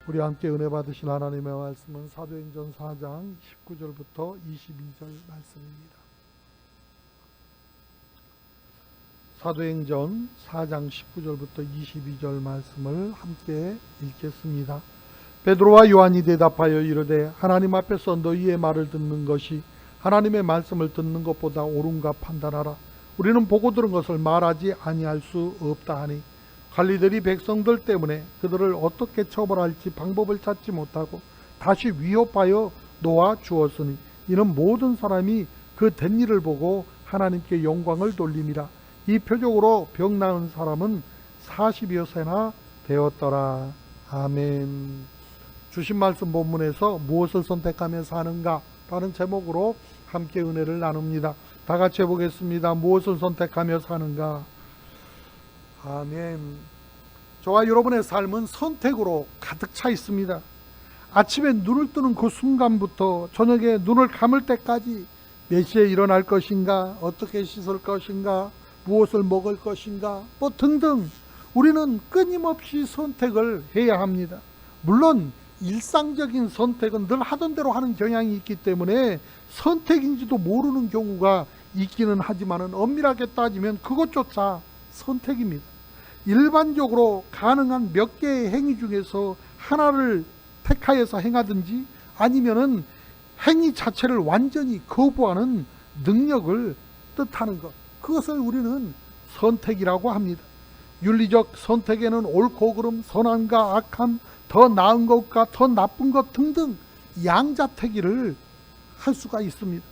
우리 함께 은혜 받으신 하나님의 말씀은 사도행전 4장 19절부터 22절 말씀입니다. 사도행전 4장 19절부터 22절 말씀을 함께 읽겠습니다. 베드로와 요한이 대답하여 이르되 하나님 앞에서 너희의 말을 듣는 것이 하나님의 말씀을 듣는 것보다 옳은가 판단하라. 우리는 보고 들은 것을 말하지 아니할 수 없다 하니 관리들이 백성들 때문에 그들을 어떻게 처벌할지 방법을 찾지 못하고 다시 위협하여 놓아 주었으니 이는 모든 사람이 그 된 일을 보고 하나님께 영광을 돌림이라. 이 표적으로 병 나은 사람은 40여 세나 되었더라. 아멘. 주신 말씀 본문에서 무엇을 선택하며 사는가 라는 제목으로 함께 은혜를 나눕니다. 다 같이 해보겠습니다. 무엇을 선택하며 사는가. 아멘. 저와 여러분의 삶은 선택으로 가득 차 있습니다. 아침에 눈을 뜨는 그 순간부터 저녁에 눈을 감을 때까지 몇 시에 일어날 것인가, 어떻게 씻을 것인가, 무엇을 먹을 것인가, 뭐 등등 우리는 끊임없이 선택을 해야 합니다. 물론 일상적인 선택은 늘 하던 대로 하는 경향이 있기 때문에 선택인지도 모르는 경우가 있기는 하지만 엄밀하게 따지면 그것조차 선택입니다. 일반적으로 가능한 몇 개의 행위 중에서 하나를 택하여서 행하든지 아니면은 행위 자체를 완전히 거부하는 능력을 뜻하는 것, 그것을 우리는 선택이라고 합니다. 윤리적 선택에는 옳고 그름, 선함과 악함, 더 나은 것과 더 나쁜 것 등등 양자택일을 할 수가 있습니다.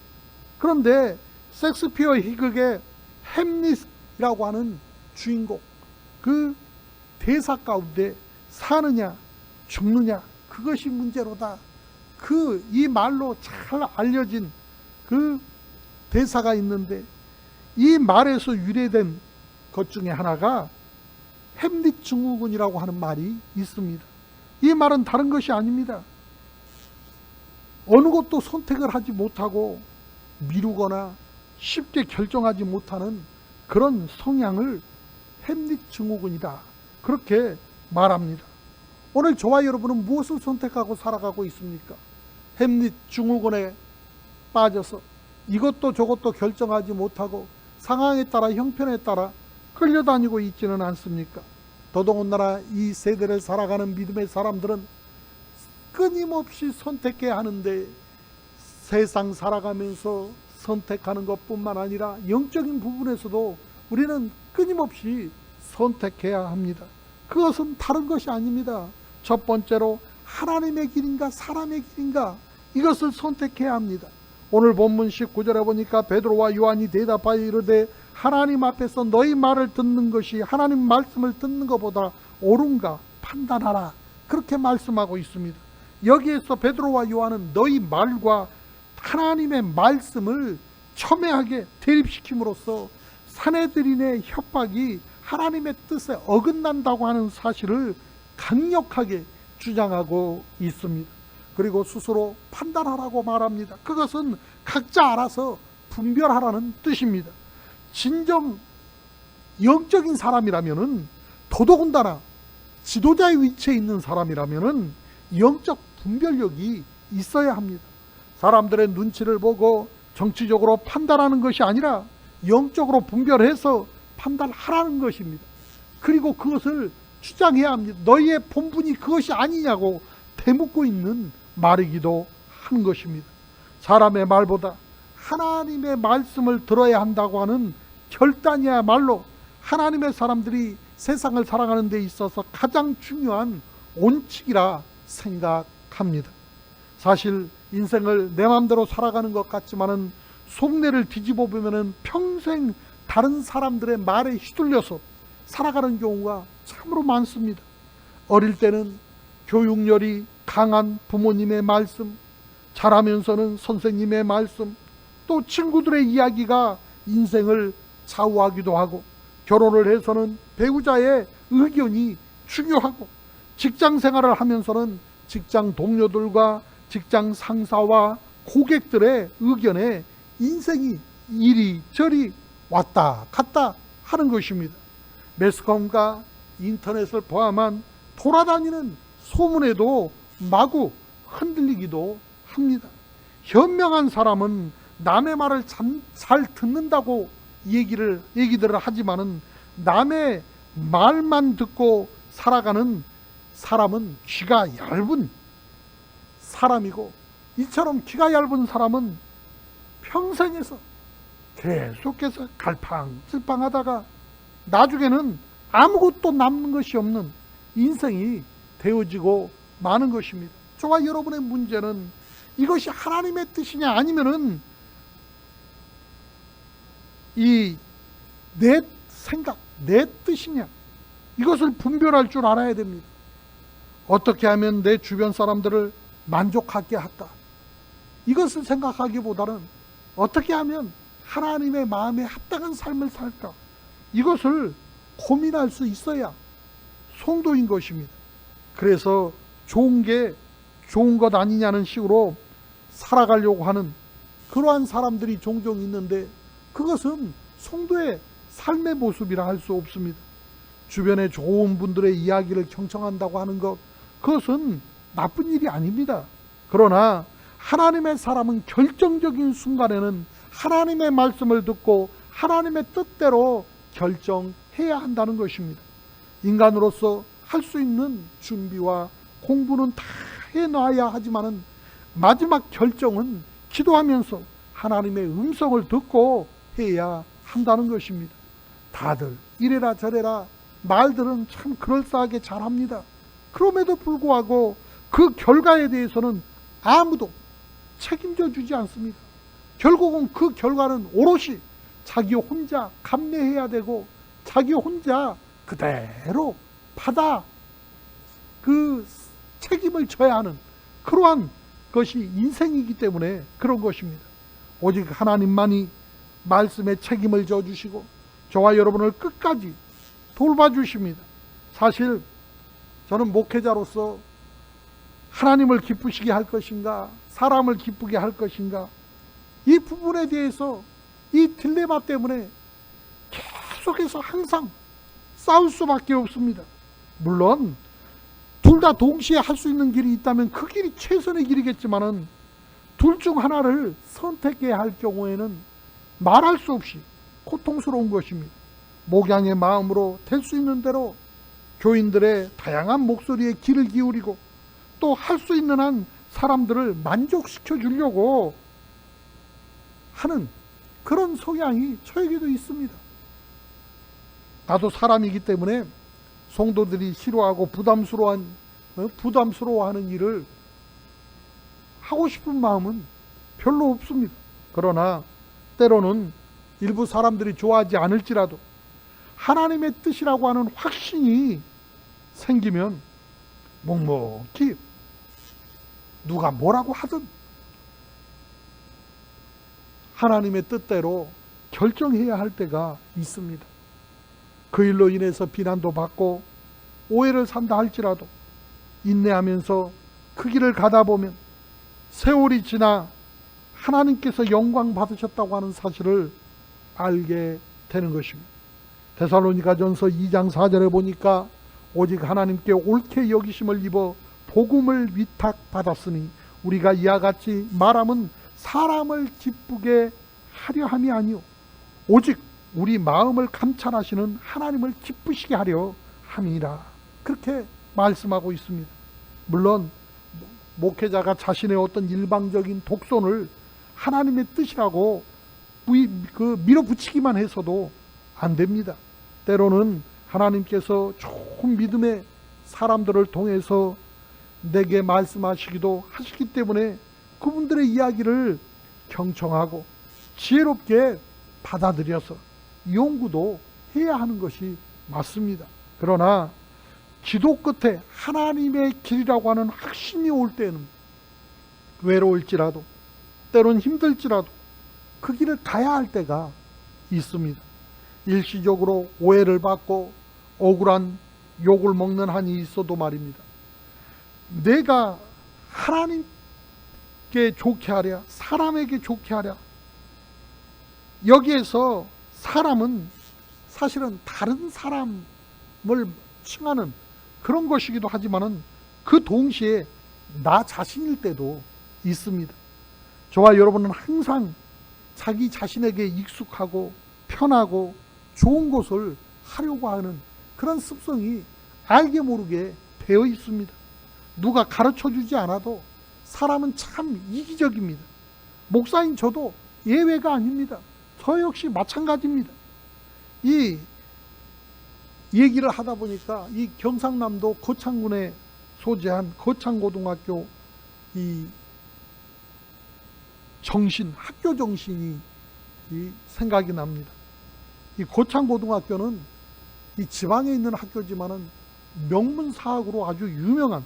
그런데 섹스피어 희극의 햄릿이라고 하는 주인공, 그 대사 가운데 사느냐 죽느냐 그것이 문제로다, 이 말로 잘 알려진 그 대사가 있는데 이 말에서 유래된 것 중에 하나가 햄릿 증후군이라고 하는 말이 있습니다. 이 말은 다른 것이 아닙니다. 어느 것도 선택을 하지 못하고 미루거나 쉽게 결정하지 못하는 그런 성향을 햄릿 증후군이다, 그렇게 말합니다. 오늘 저와 여러분은 무엇을 선택하고 살아가고 있습니까? 햄릿 증후군에 빠져서 이것도 저것도 결정하지 못하고 상황에 따라 형편에 따라 끌려다니고 있지는 않습니까? 더더군다나 이 세대를 살아가는 믿음의 사람들은 끊임없이 선택해야 하는데 세상 살아가면서 선택하는 것뿐만 아니라 영적인 부분에서도 우리는 끊임없이 선택해야 합니다. 그것은 다른 것이 아닙니다. 첫 번째로 하나님의 길인가 사람의 길인가, 이것을 선택해야 합니다. 오늘 본문 19절에 보니까 베드로와 요한이 대답하여 이르되 하나님 앞에서 너희 말을 듣는 것이 하나님 말씀을 듣는 것보다 옳은가 판단하라, 그렇게 말씀하고 있습니다. 여기에서 베드로와 요한은 너희 말과 하나님의 말씀을 첨예하게 대립시킴으로써 사내들인의 협박이 하나님의 뜻에 어긋난다고 하는 사실을 강력하게 주장하고 있습니다. 그리고 스스로 판단하라고 말합니다. 그것은 각자 알아서 분별하라는 뜻입니다. 진정 영적인 사람이라면은, 더더군다나 지도자의 위치에 있는 사람이라면은 영적 분별력이 있어야 합니다. 사람들의 눈치를 보고 정치적으로 판단하는 것이 아니라 영적으로 분별해서 판단하라는 것입니다. 그리고 그것을 주장해야 합니다. 너희의 본분이 그것이 아니냐고 대묻고 있는 말이기도 하는 것입니다. 사람의 말보다 하나님의 말씀을 들어야 한다고 하는 결단이야말로 하나님의 사람들이 세상을 살아가는 데 있어서 가장 중요한 원칙이라 생각합니다. 사실 인생을 내 마음대로 살아가는 것 같지만은 속내를 뒤집어 보면은 평생 다른 사람들의 말에 휘둘려서 살아가는 경우가 참으로 많습니다. 어릴 때는 교육열이 강한 부모님의 말씀, 자라면서는 선생님의 말씀, 또 친구들의 이야기가 인생을 좌우하기도 하고, 결혼을 해서는 배우자의 의견이 중요하고, 직장 생활을 하면서는 직장 동료들과 직장 상사와 고객들의 의견에 인생이 이리저리 왔다 갔다 하는 것입니다. 매스컴과 인터넷을 포함한 돌아다니는 소문에도 마구 흔들리기도 합니다. 현명한 사람은 남의 말을 잘 듣는다고 얘기들을 하지만은 남의 말만 듣고 살아가는 사람은 귀가 얇은 사람이고, 이처럼 귀가 얇은 사람은 평생에서 계속해서 갈팡질팡하다가 나중에는 아무것도 남는 것이 없는 인생이 되어지고 마는 것입니다. 저와 여러분의 문제는 이것이 하나님의 뜻이냐 아니면은 이 내 생각, 내 뜻이냐, 이것을 분별할 줄 알아야 됩니다. 어떻게 하면 내 주변 사람들을 만족하게 할까? 이것을 생각하기보다는 어떻게 하면 하나님의 마음에 합당한 삶을 살까? 이것을 고민할 수 있어야 성도인 것입니다. 그래서 좋은 게 좋은 것 아니냐는 식으로 살아가려고 하는 그러한 사람들이 종종 있는데, 그것은 성도의 삶의 모습이라 할 수 없습니다. 주변에 좋은 분들의 이야기를 경청한다고 하는 것, 그것은 나쁜 일이 아닙니다. 그러나 하나님의 사람은 결정적인 순간에는 하나님의 말씀을 듣고 하나님의 뜻대로 결정해야 한다는 것입니다. 인간으로서 할 수 있는 준비와 공부는 다 해놔야 하지만은 마지막 결정은 기도하면서 하나님의 음성을 듣고 해야 한다는 것입니다. 다들 이래라 저래라 말들은 참 그럴싸하게 잘합니다. 그럼에도 불구하고 그 결과에 대해서는 아무도 책임져 주지 않습니다. 결국은 그 결과는 오롯이 자기 혼자 감내해야 되고 자기 혼자 그대로 받아 그 책임을 져야 하는 그러한 것이 인생이기 때문에 그런 것입니다. 오직 하나님만이 말씀에 책임을 져주시고 저와 여러분을 끝까지 돌봐주십니다. 사실 저는 목회자로서 하나님을 기쁘시게 할 것인가, 사람을 기쁘게 할 것인가, 이 부분에 대해서 이 딜레마 때문에 계속해서 항상 싸울 수밖에 없습니다. 물론 둘 다 동시에 할 수 있는 길이 있다면 그 길이 최선의 길이겠지만은 둘 중 하나를 선택해야 할 경우에는 말할 수 없이 고통스러운 것입니다. 목양의 마음으로 될 수 있는 대로 교인들의 다양한 목소리에 귀를 기울이고 또 할 수 있는 한 사람들을 만족시켜 주려고 하는 그런 성향이 저에게도 있습니다. 나도 사람이기 때문에 성도들이 싫어하고 부담스러워하는 일을 하고 싶은 마음은 별로 없습니다. 그러나 때로는 일부 사람들이 좋아하지 않을지라도 하나님의 뜻이라고 하는 확신이 생기면 묵묵히 누가 뭐라고 하든 하나님의 뜻대로 결정해야 할 때가 있습니다. 그 일로 인해서 비난도 받고 오해를 산다 할지라도 인내하면서 그 길을 가다 보면 세월이 지나 하나님께서 영광 받으셨다고 하는 사실을 알게 되는 것입니다. 데살로니가전서 2장 4절에 보니까 오직 하나님께 옳게 여기심을 입어 복음을 위탁받았으니 우리가 이와 같이 말함은 사람을 기쁘게 하려 함이 아니요 오직 우리 마음을 감찰하시는 하나님을 기쁘시게 하려 함이라, 그렇게 말씀하고 있습니다. 물론 목회자가 자신의 어떤 일방적인 독선을 하나님의 뜻이라고 밀어붙이기만 해서도 안 됩니다. 때로는 하나님께서 좋은 믿음의 사람들을 통해서 내게 말씀하시기도 하시기 때문에 그분들의 이야기를 경청하고 지혜롭게 받아들여서 연구도 해야 하는 것이 맞습니다. 그러나 기도 끝에 하나님의 길이라고 하는 확신이 올 때는 외로울지라도 때론 힘들지라도 그 길을 가야 할 때가 있습니다. 일시적으로 오해를 받고 억울한 욕을 먹는 한이 있어도 말입니다. 내가 하나님께 좋게 하랴 사람에게 좋게 하랴, 여기에서 사람은 사실은 다른 사람을 칭하는 그런 것이기도 하지만은 그 동시에 나 자신일 때도 있습니다. 저와 여러분은 항상 자기 자신에게 익숙하고 편하고 좋은 것을 하려고 하는 그런 습성이 알게 모르게 배어 있습니다. 누가 가르쳐 주지 않아도 사람은 참 이기적입니다. 목사인 저도 예외가 아닙니다. 저 역시 마찬가지입니다. 이 얘기를 하다 보니까 이 경상남도 거창군에 소재한 거창고등학교 이 정신, 학교 정신이 생각이 납니다. 이 거창고등학교는 이 지방에 있는 학교지만은 명문사학으로 아주 유명한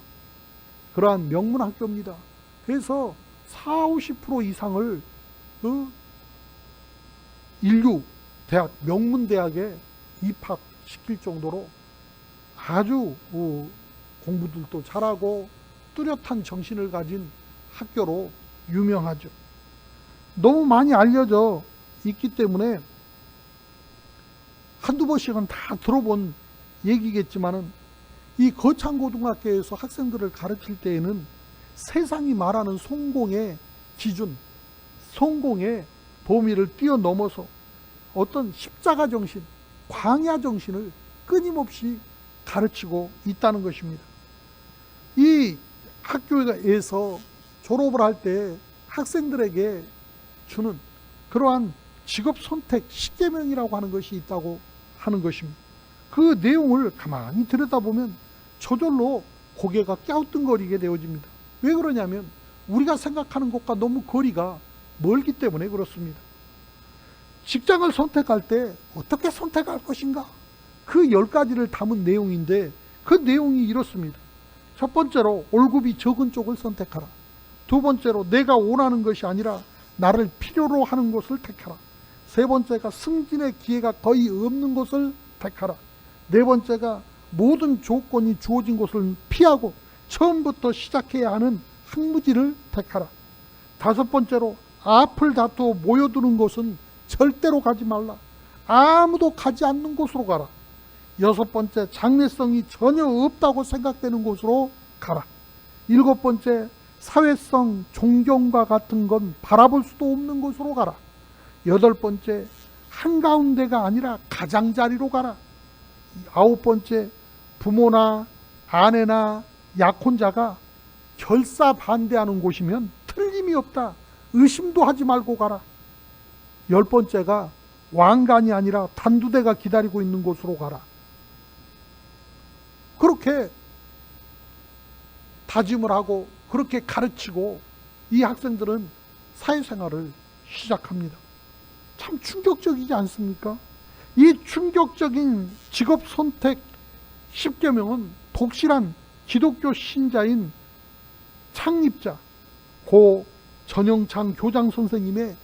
그러한 명문학교입니다. 그래서 40~50% 이상을 그 인류 대학, 명문대학에 입학시킬 정도로 아주 공부들도 잘하고 뚜렷한 정신을 가진 학교로 유명하죠. 너무 많이 알려져 있기 때문에 한두 번씩은 다 들어본 얘기겠지만은 이 거창고등학교에서 학생들을 가르칠 때에는 세상이 말하는 성공의 기준, 성공의 범위를 뛰어넘어서 어떤 십자가 정신, 광야 정신을 끊임없이 가르치고 있다는 것입니다. 이 학교에서 졸업을 할 때 학생들에게 주는 그러한 직업 선택 10계명이라고 하는 것이 있다고 하는 것입니다. 그 내용을 가만히 들여다보면 저절로 고개가 갸우뚱거리게 되어집니다. 왜 그러냐면 우리가 생각하는 것과 너무 거리가 멀기 때문에 그렇습니다. 직장을 선택할 때 어떻게 선택할 것인가? 그 10가지를 담은 내용인데 그 내용이 이렇습니다. 첫 번째로 월급이 적은 쪽을 선택하라. 두 번째로 내가 원하는 것이 아니라 나를 필요로 하는 것을 택하라. 세 번째가 승진의 기회가 거의 없는 것을 택하라. 네 번째가 모든 조건이 주어진 것을 피하고 처음부터 시작해야 하는 학무지를 택하라. 다섯 번째로 앞을 다투어 모여드는 곳은 절대로 가지 말라. 아무도 가지 않는 곳으로 가라. 여섯 번째, 장래성이 전혀 없다고 생각되는 곳으로 가라. 일곱 번째, 사회성, 존경과 같은 건 바라볼 수도 없는 곳으로 가라. 여덟 번째, 한가운데가 아니라 가장자리로 가라. 아홉 번째, 부모나 아내나 약혼자가 결사반대하는 곳이면 틀림이 없다. 의심도 하지 말고 가라. 열 번째가 왕관이 아니라 단두대가 기다리고 있는 곳으로 가라. 그렇게 다짐을 하고 그렇게 가르치고 이 학생들은 사회생활을 시작합니다. 참 충격적이지 않습니까? 이 충격적인 직업 선택 10계명은 독실한 기독교 신자인 창립자 고 전영창 교장 선생님의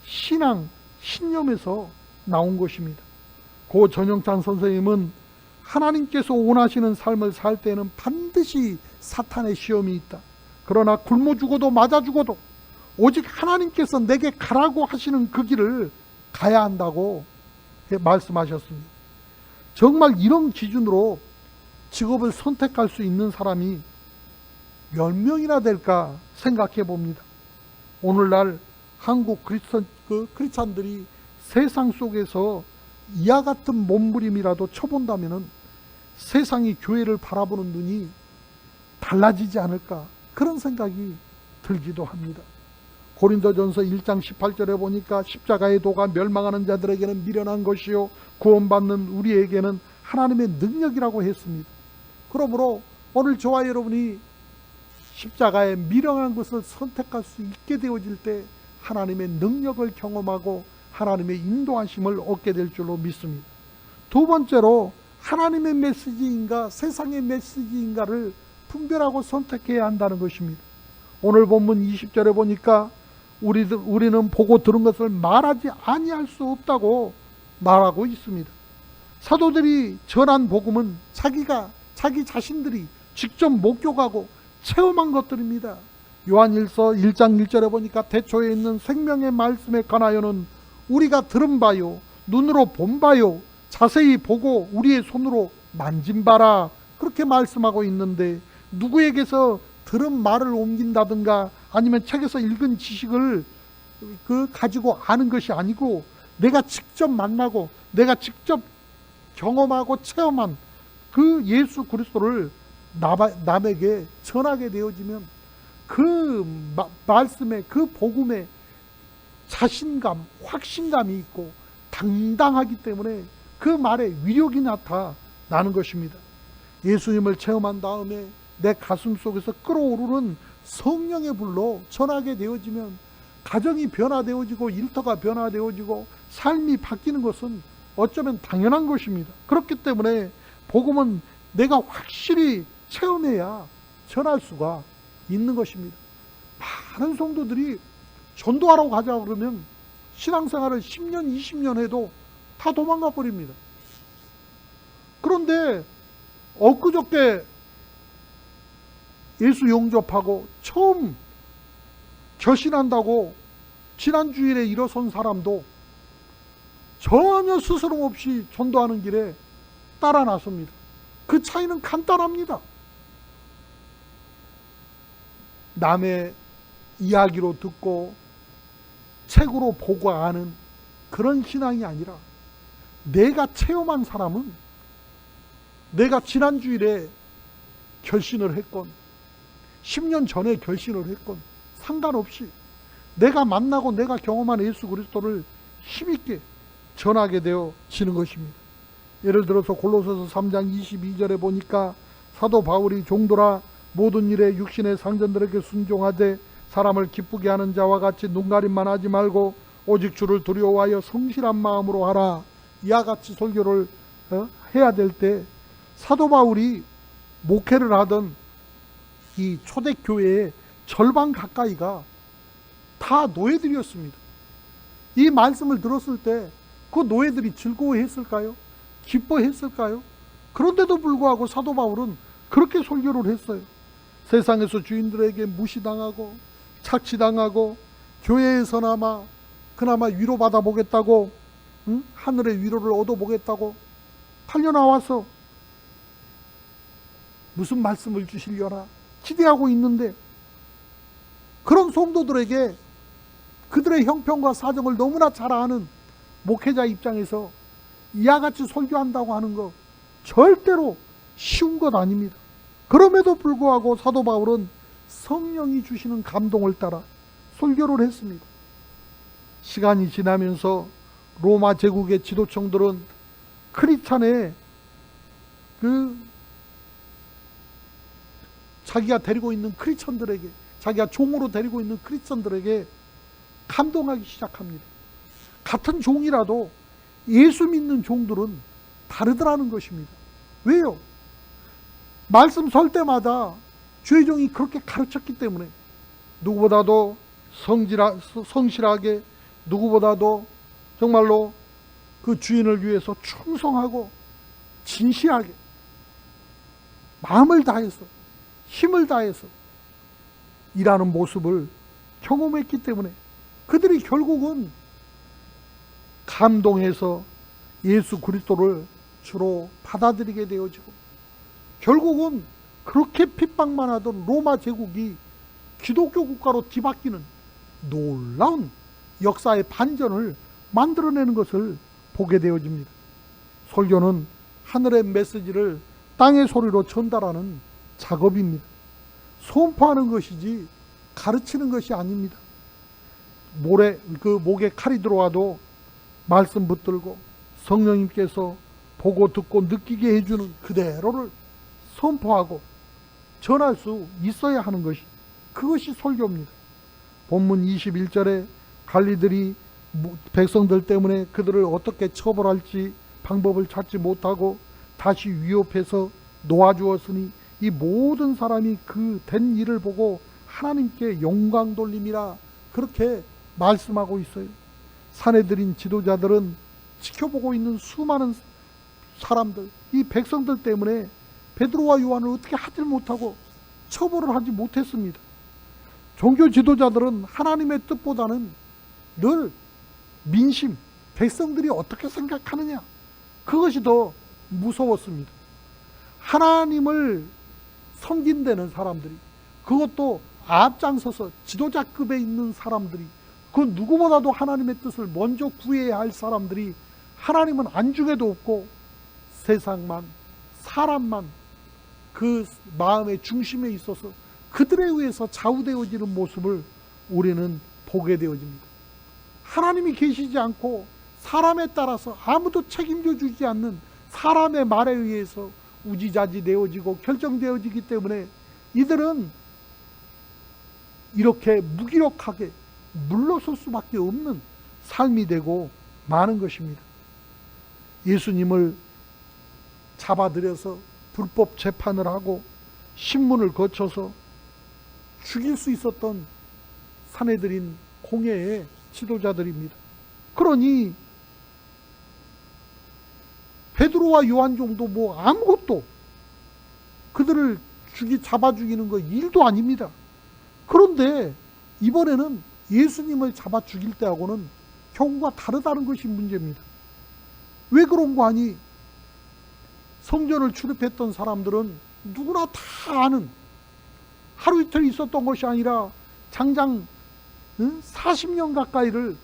신앙, 신념에서 나온 것입니다. 고 전영창 선생님은 하나님께서 원하시는 삶을 살 때는 반드시 사탄의 시험이 있다. 그러나 굶어 죽어도 맞아 죽어도 오직 하나님께서 내게 가라고 하시는 그 길을 가야 한다고 말씀하셨습니다. 정말 이런 기준으로 직업을 선택할 수 있는 사람이 몇 명이나 될까 생각해 봅니다. 오늘날 한국 크리스찬들이 세상 속에서 이와 같은 몸부림이라도 쳐본다면 세상이 교회를 바라보는 눈이 달라지지 않을까 그런 생각이 들기도 합니다. 고린도전서 1장 18절에 보니까 십자가의 도가 멸망하는 자들에게는 미련한 것이요 구원받는 우리에게는 하나님의 능력이라고 했습니다. 그러므로 오늘 저와 여러분이 십자가의 미련한 것을 선택할 수 있게 되어질 때 하나님의 능력을 경험하고 하나님의 인도하심을 얻게 될 줄로 믿습니다. 두 번째로 하나님의 메시지인가 세상의 메시지인가를 분별하고 선택해야 한다는 것입니다. 오늘 본문 20절에 보니까 우리는 보고 들은 것을 말하지 아니할 수 없다고 말하고 있습니다. 사도들이 전한 복음은 자기 자신들이 직접 목격하고 체험한 것들입니다. 요한일서 1장 1절에 보니까 태초에 있는 생명의 말씀에 관하여는 우리가 들은 바요 눈으로 본 바요 자세히 보고 우리의 손으로 만진 바라 그렇게 말씀하고 있는데 누구에게서 들은 말을 옮긴다든가 아니면 책에서 읽은 지식을 가지고 아는 것이 아니고 내가 직접 만나고 내가 직접 경험하고 체험한 그 예수 그리스도를 남에게 전하게 되어지면 그 말씀에, 그 복음에 자신감, 확신감이 있고 당당하기 때문에 그 말에 위력이 나타나는 것입니다. 예수님을 체험한 다음에 내 가슴 속에서 끓어오르는 성령의 불로 전하게 되어지면 가정이 변화되어지고 일터가 변화되어지고 삶이 바뀌는 것은 어쩌면 당연한 것입니다. 그렇기 때문에 복음은 내가 확실히 체험해야 전할 수가 있는 것입니다. 많은 성도들이 전도하러 가자 그러면 신앙생활을 10년, 20년 해도 다 도망가 버립니다. 그런데 엊그저께 예수 영접하고 처음 결신한다고 지난 주일에 일어선 사람도 전혀 스스럼 없이 전도하는 길에 따라 나섭니다. 그 차이는 간단합니다. 남의 이야기로 듣고 책으로 보고 아는 그런 신앙이 아니라 내가 체험한 사람은 내가 지난 주일에 결신을 했건 10년 전에 결신을 했건 상관없이 내가 만나고 내가 경험한 예수 그리스도를 힘있게 전하게 되어지는 것입니다. 예를 들어서 골로새서 3장 22절에 보니까 사도 바울이 종들아 모든 일에 육신의 상전들에게 순종하되 사람을 기쁘게 하는 자와 같이 눈가림만 하지 말고 오직 주를 두려워하여 성실한 마음으로 하라. 이와 같이 설교를 해야 될 때 사도 바울이 목회를 하던 이 초대교회의 절반 가까이가 다 노예들이었습니다. 이 말씀을 들었을 때 그 노예들이 즐거워했을까요? 기뻐했을까요? 그런데도 불구하고 사도 바울은 그렇게 설교를 했어요. 세상에서 주인들에게 무시당하고 착취당하고 교회에서나마 그나마 위로받아 보겠다고 하늘의 위로를 얻어보겠다고 달려나와서 무슨 말씀을 주시려나 기대하고 있는데 그런 성도들에게 그들의 형편과 사정을 너무나 잘 아는 목회자 입장에서 이와 같이 설교한다고 하는 거 절대로 쉬운 것 아닙니다. 그럼에도 불구하고 사도 바울은 성령이 주시는 감동을 따라 설교를 했습니다. 시간이 지나면서 로마 제국의 지도층들은 크리스찬의 자기가 데리고 있는 크리스천들에게, 자기가 종으로 데리고 있는 크리스천들에게 감동하기 시작합니다. 같은 종이라도 예수 믿는 종들은 다르더라는 것입니다. 왜요? 말씀 설 때마다 주의 종이 그렇게 가르쳤기 때문에 누구보다도 성실하게, 누구보다도 정말로 그 주인을 위해서 충성하고 진실하게 마음을 다해서 힘을 다해서 일하는 모습을 경험했기 때문에 그들이 결국은 감동해서 예수 그리스도를 주로 받아들이게 되어지고 결국은 그렇게 핍박만 하던 로마 제국이 기독교 국가로 뒤바뀌는 놀라운 역사의 반전을 만들어내는 것을 보게 되어집니다. 설교는 하늘의 메시지를 땅의 소리로 전달하는 작업입니다. 선포하는 것이지 가르치는 것이 아닙니다. 목에 칼이 들어와도 말씀 붙들고 성령님께서 보고 듣고 느끼게 해주는 그대로를 선포하고 전할 수 있어야 하는 것이 그것이 설교입니다. 본문 21절에 관리들이 백성들 때문에 그들을 어떻게 처벌할지 방법을 찾지 못하고 다시 위협해서 놓아주었으니 이 모든 사람이 그 된 일을 보고 하나님께 영광 돌림이라 그렇게 말씀하고 있어요. 산에 들인 지도자들은 지켜보고 있는 수많은 사람들, 이 백성들 때문에 베드로와 요한을 어떻게 하지 못하고 처벌을 하지 못했습니다. 종교 지도자들은 하나님의 뜻보다는 늘 민심, 백성들이 어떻게 생각하느냐, 그것이 더 무서웠습니다. 하나님을 섬긴다는 사람들이, 그것도 앞장서서 지도자급에 있는 사람들이, 그 누구보다도 하나님의 뜻을 먼저 구해야 할 사람들이 하나님은 안중에도 없고 세상만, 사람만 그 마음의 중심에 있어서 그들에 의해서 좌우되어지는 모습을 우리는 보게 되어집니다. 하나님이 계시지 않고 사람에 따라서 아무도 책임져 주지 않는 사람의 말에 의해서 우지자지 되어지고 결정되어지기 때문에 이들은 이렇게 무기력하게 물러설 수밖에 없는 삶이 되고 마는 것입니다. 예수님을 잡아들여서 불법 재판을 하고 신문을 거쳐서 죽일 수 있었던 사내들인 공회의 지도자들입니다. 그러니 베드로와 요한 정도 뭐 아무것도 그들을 잡아 죽이는 거 일도 아닙니다. 그런데 이번에는 예수님을 잡아 죽일 때하고는 경우가 다르다는 것이 문제입니다. 왜 그런 거 아니? 성전을 출입했던 사람들은 누구나 다 아는, 하루 이틀 있었던 것이 아니라 장장 40년 가까이를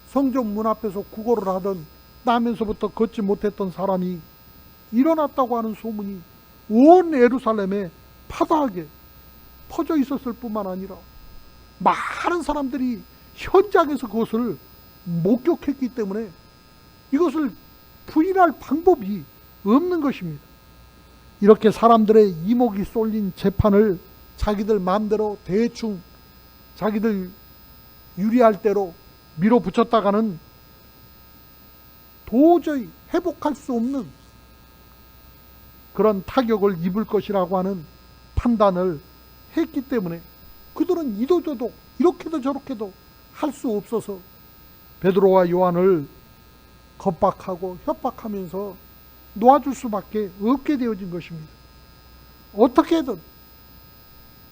성전 문 앞에서 구걸을 하던, 나면서부터 걷지 못했던 사람이 일어났다고 하는 소문이 온 예루살렘에 파다하게 퍼져 있었을 뿐만 아니라 많은 사람들이 현장에서 그것을 목격했기 때문에 이것을 부인할 방법이 없는 것입니다. 이렇게 사람들의 이목이 쏠린 재판을 자기들 마음대로 대충 자기들 유리할 대로 밀어붙였다가는 도저히 회복할 수 없는 그런 타격을 입을 것이라고 하는 판단을 했기 때문에 그들은 이도저도 이렇게도 저렇게도 할 수 없어서 베드로와 요한을 겁박하고 협박하면서 놓아줄 수밖에 없게 되어진 것입니다. 어떻게든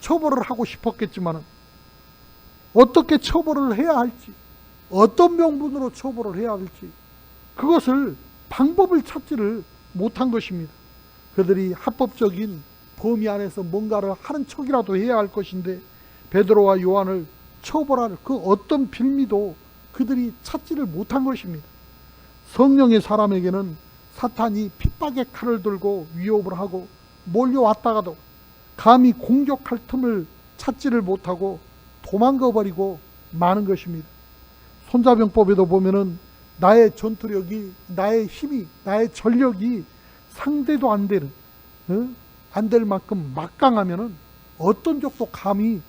처벌을 하고 싶었겠지만 어떻게 처벌을 해야 할지, 어떤 명분으로 처벌을 해야 할지 그것을 방법을 찾지를 못한 것입니다. 그들이 합법적인 범위 안에서 뭔가를 하는 척이라도 해야 할 것인데 베드로와 요한을 처벌할 그 어떤 빌미도 그들이 찾지를 못한 것입니다. 성령의 사람에게는 사탄이 핍박의 칼을 들고 위협을 하고 몰려왔다가도 감히 공격할 틈을 찾지를 못하고 도망가버리고 마는 것입니다. 손자병법에도 보면은 나의 전투력이, 나의 힘이, 나의 전력이 상대도 안 되는, 안 될 만큼 막강하면은 어떤 적도 감히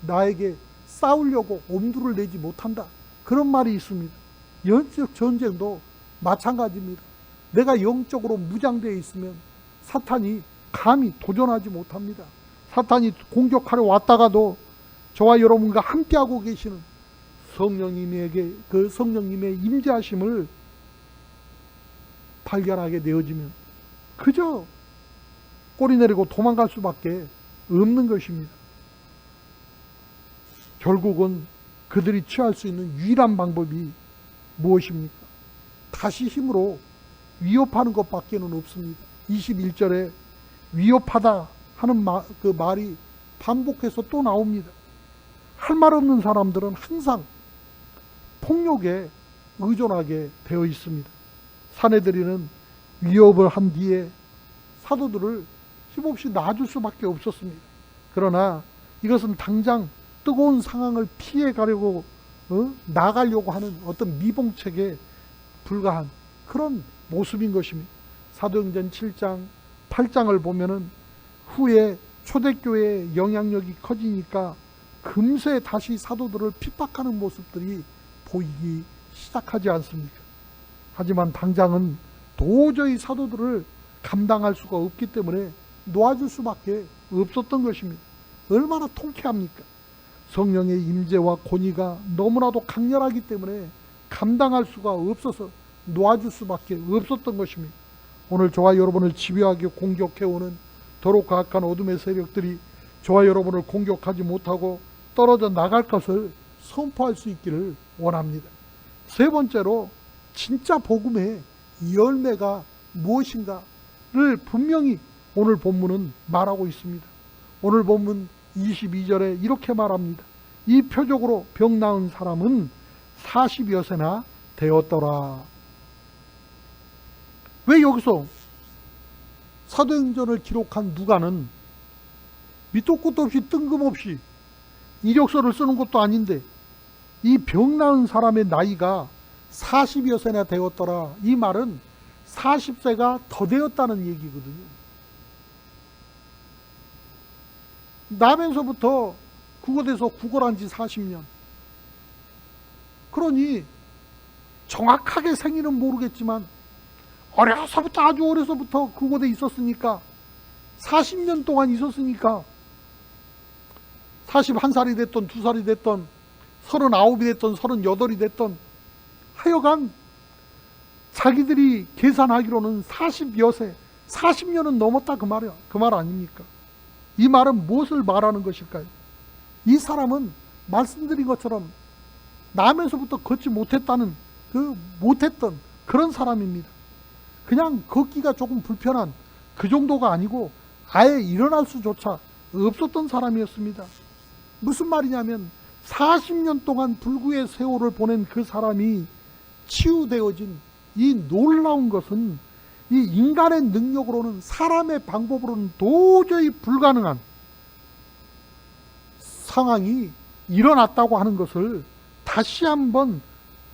나에게 싸우려고 엄두를 내지 못한다. 그런 말이 있습니다. 영적 전쟁도 마찬가지입니다. 내가 영적으로 무장되어 있으면 사탄이 감히 도전하지 못합니다. 사탄이 공격하러 왔다가도 저와 여러분과 함께하고 계시는 성령님에게 그 성령님의 임재하심을 발견하게 되어지면 그저 꼬리 내리고 도망갈 수밖에 없는 것입니다. 결국은 그들이 취할 수 있는 유일한 방법이 무엇입니까? 다시 힘으로 위협하는 것밖에는 없습니다. 21절에 위협하다 하는 그 말이 반복해서 또 나옵니다. 할 말 없는 사람들은 항상 폭력에 의존하게 되어 있습니다. 사내들이는 위협을 한 뒤에 사도들을 힘없이 놔줄 수밖에 없었습니다. 그러나 이것은 당장 뜨거운 상황을 피해 가려고 나가려고 하는 어떤 미봉책에 불과한 그런 모습인 것입니다. 사도행전 7장, 8장을 보면은 후에 초대교회의 영향력이 커지니까 금세 다시 사도들을 핍박하는 모습들이 보이기 시작하지 않습니까? 하지만 당장은 도저히 사도들을 감당할 수가 없기 때문에 놓아줄 수밖에 없었던 것입니다. 얼마나 통쾌합니까? 성령의 임재와 권위가 너무나도 강렬하기 때문에 감당할 수가 없어서 놓아줄 수밖에 없었던 것입니다. 오늘 저와 여러분을 집요하게 공격해오는 더럽고 가악한 어둠의 세력들이 저와 여러분을 공격하지 못하고 떨어져 나갈 것을 선포할 수 있기를 원합니다. 세 번째로 진짜 복음의 열매가 무엇인가를 분명히 오늘 본문은 말하고 있습니다. 오늘 본문 22절에 이렇게 말합니다. 이 표적으로 병 나은 사람은 40여 세나 되었더라. 왜 여기서 사도행전을 기록한 누가는 밑도 끝도 없이 뜬금없이 이력서를 쓰는 것도 아닌데 이 병 나은 사람의 나이가 40여 세나 되었더라. 이 말은 40세가 더 되었다는 얘기거든요. 나면서부터 국어대서 국어란 지 40년. 그러니 정확하게 생일은 모르겠지만 어려서부터, 아주 어려서부터 국어대에 있었으니까 40년 동안 있었으니까 41살이 됐던 2살이 됐던 39이 됐던 38이 됐던 하여간 자기들이 계산하기로는 40여 세, 40년은 넘었다 그 말이야. 그 말 아닙니까? 이 말은 무엇을 말하는 것일까요? 이 사람은 말씀드린 것처럼 나면서부터 걷지 못했던 그런 사람입니다. 그냥 걷기가 조금 불편한 그 정도가 아니고 아예 일어날 수조차 없었던 사람이었습니다. 무슨 말이냐면 40년 동안 불구의 세월을 보낸 그 사람이 치유되어진 이 놀라운 것은 이 인간의 능력으로는, 사람의 방법으로는 도저히 불가능한 상황이 일어났다고 하는 것을 다시 한번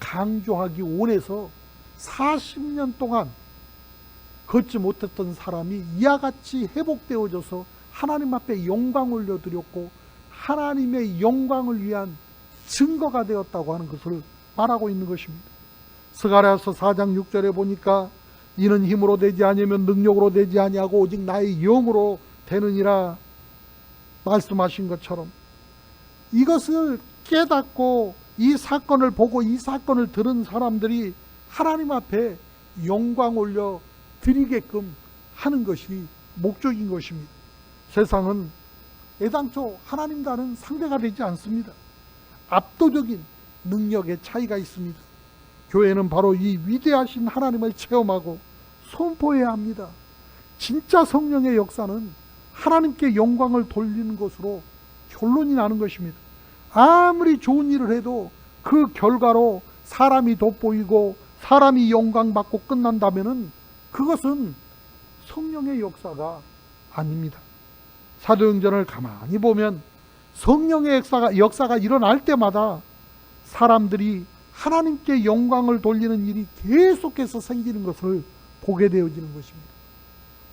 강조하기 원해서 40년 동안 걷지 못했던 사람이 이와 같이 회복되어져서 하나님 앞에 영광 올려드렸고 하나님의 영광을 위한 증거가 되었다고 하는 것을 말하고 있는 것입니다. 스가랴서 4장 6절에 보니까 이는 힘으로 되지 아니하면 능력으로 되지 아니하고 오직 나의 영으로 되느니라 말씀하신 것처럼 이것을 깨닫고 이 사건을 보고 이 사건을 들은 사람들이 하나님 앞에 영광 올려 드리게끔 하는 것이 목적인 것입니다. 세상은 애당초 하나님과는 상대가 되지 않습니다. 압도적인 능력의 차이가 있습니다. 교회는 바로 이 위대하신 하나님을 체험하고 선포해야 합니다. 진짜 성령의 역사는 하나님께 영광을 돌리는 것으로 결론이 나는 것입니다. 아무리 좋은 일을 해도 그 결과로 사람이 돋보이고 사람이 영광받고 끝난다면은 그것은 성령의 역사가 아닙니다. 사도행전을 가만히 보면 성령의 역사가 일어날 때마다 사람들이 하나님께 영광을 돌리는 일이 계속해서 생기는 것을 보게 되어지는 것입니다.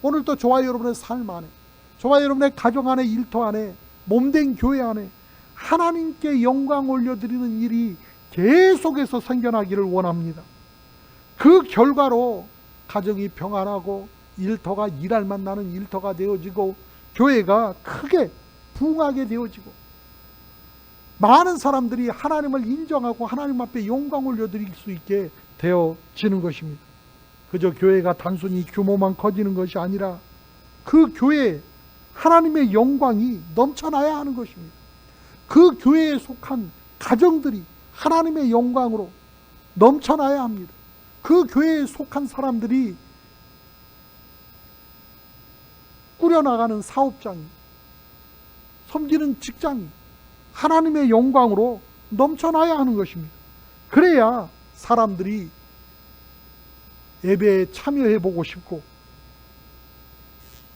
오늘도 저와 여러분의 삶 안에, 저와 여러분의 가정 안에, 일터 안에, 몸된 교회 안에 하나님께 영광 올려드리는 일이 계속해서 생겨나기를 원합니다. 그 결과로 가정이 평안하고 일터가 일할 만나는 일터가 되어지고 교회가 크게 부흥하게 되어지고 많은 사람들이 하나님을 인정하고 하나님 앞에 영광 올려드릴 수 있게 되어지는 것입니다. 그저 교회가 단순히 규모만 커지는 것이 아니라 그 교회에 하나님의 영광이 넘쳐나야 하는 것입니다. 그 교회에 속한 가정들이 하나님의 영광으로 넘쳐나야 합니다. 그 교회에 속한 사람들이 꾸려나가는 사업장이, 섬기는 직장이 하나님의 영광으로 넘쳐나야 하는 것입니다. 그래야 사람들이 예배에 참여해보고 싶고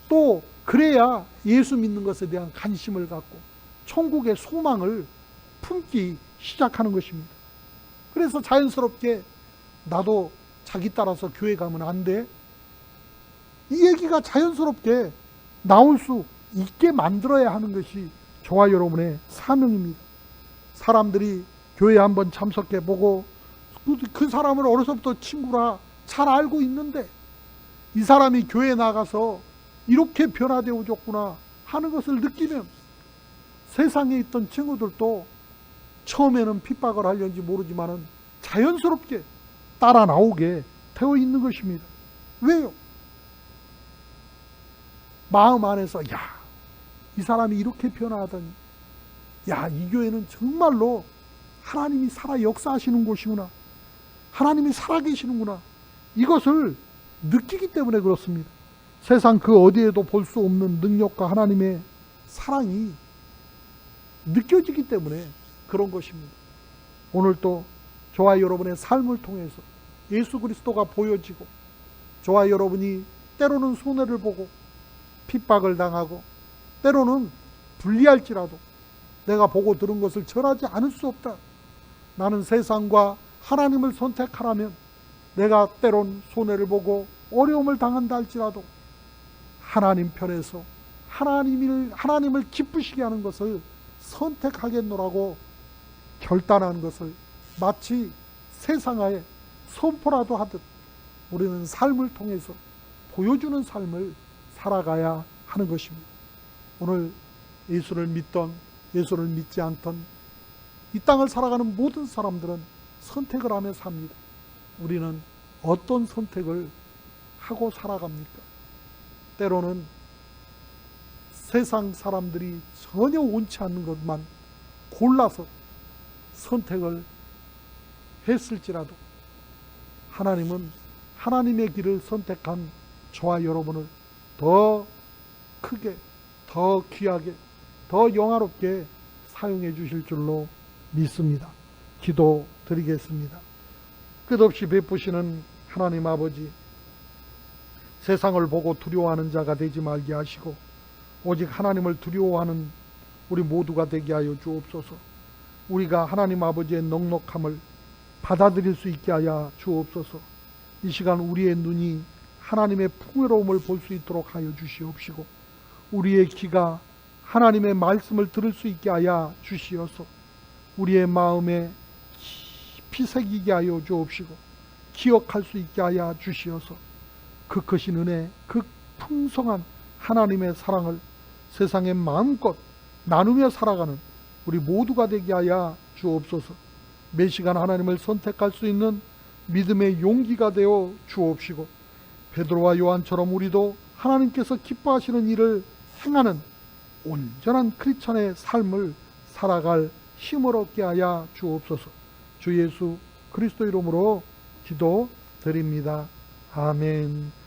또 그래야 예수 믿는 것에 대한 관심을 갖고 천국의 소망을 품기 시작하는 것입니다. 그래서 자연스럽게 나도 자기 따라서 교회 가면 안 돼? 이 얘기가 자연스럽게 나올 수 있게 만들어야 하는 것이 저와 여러분의 사명입니다. 사람들이 교회에 한번 참석해보고 그 사람을 어려서부터 친구라 잘 알고 있는데 이 사람이 교회에 나가서 이렇게 변화되어졌구나 하는 것을 느끼면 세상에 있던 친구들도 처음에는 핍박을 하려는지 모르지만은 자연스럽게 따라 나오게 되어 있는 것입니다. 왜요? 마음 안에서 이 사람이 이렇게 변화하더니 이 교회는 정말로 하나님이 살아 역사하시는 곳이구나, 하나님이 살아계시는구나, 이것을 느끼기 때문에 그렇습니다. 세상 그 어디에도 볼 수 없는 능력과 하나님의 사랑이 느껴지기 때문에 그런 것입니다. 오늘도 저와 여러분의 삶을 통해서 예수 그리스도가 보여지고, 저와 여러분이 때로는 손해를 보고 핍박을 당하고 때로는 불리할지라도 내가 보고 들은 것을 전하지 않을 수 없다. 나는 세상과 하나님을 선택하라면 내가 때론 손해를 보고 어려움을 당한다 할지라도 하나님 편에서 하나님을 기쁘시게 하는 것을 선택하겠노라고 결단하는 것을 마치 세상에 선포라도 하듯 우리는 삶을 통해서 보여주는 삶을 살아가야 하는 것입니다. 오늘 예수를 믿던 예수를 믿지 않던 이 땅을 살아가는 모든 사람들은 선택을 하며 삽니다. 우리는 어떤 선택을 하고 살아갑니까? 때로는 세상 사람들이 전혀 원치 않는 것만 골라서 선택을 했을지라도 하나님은 하나님의 길을 선택한 저와 여러분을 더 크게, 더 귀하게, 더 영화롭게 사용해 주실 줄로 믿습니다. 기도 드리겠습니다. 끝없이 베푸시는 하나님 아버지, 세상을 보고 두려워하는 자가 되지 말게 하시고 오직 하나님을 두려워하는 우리 모두가 되게 하여 주옵소서. 우리가 하나님 아버지의 넉넉함을 받아들일 수 있게 하여 주옵소서. 이 시간 우리의 눈이 하나님의 풍요로움을 볼 수 있도록 하여 주시옵시고, 우리의 귀가 하나님의 말씀을 들을 수 있게 하여 주시어서 우리의 마음에 깊이 새기게 하여 주옵시고 기억할 수 있게 하여 주시어서 그 크신 은혜, 그 풍성한 하나님의 사랑을 세상에 마음껏 나누며 살아가는 우리 모두가 되게 하여 주옵소서. 매 시간 하나님을 선택할 수 있는 믿음의 용기가 되어 주옵시고, 베드로와 요한처럼 우리도 하나님께서 기뻐하시는 일을 행하는 온전한 크리스천의 삶을 살아갈 힘을 얻게 하여 주옵소서. 주 예수 그리스도 이름으로 기도드립니다. 아멘.